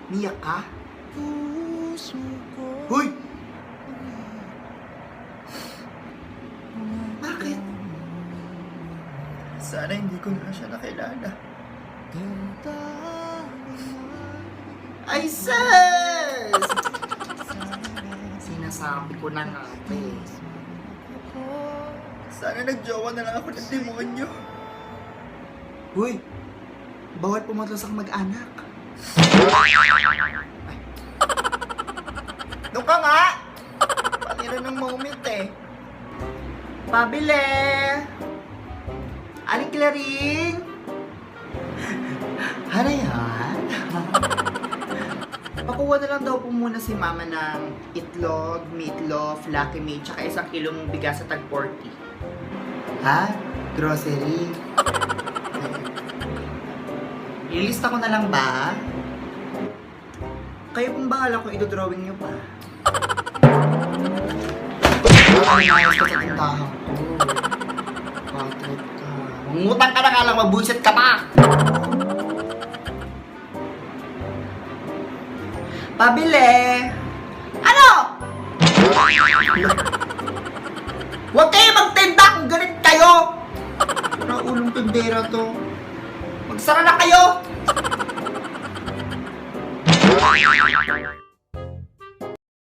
Niyak ka? Hoy! Bakit? Sana hindi ko na siya nakilala. Ay, sis! Sinasabi ko na nga, sana nagjowa na lang ako ng demonyo. Uy, bawal pumatras ang mag-anak. Doon ka nga! Patira ng moment eh. Pabili! Aling Claring? Ano yan? Pakuha na lang daw po muna si mama ng itlog, meatloaf, Lucky May, tsaka 1 kilong bigas sa tag 40. Ha? Grocery? Ilista ko na lang ba? Kayo pong bahala kung idodrawing nyo pa. Ay, ayos ka sa tindahan ko. Patrip ka. Mungutang ka na nga lang, magbuisit ka pa! Pabili! Ano? Huwag kayo magtinda kung ganit kayo! Para ulong tindera to. Magsara na kayo!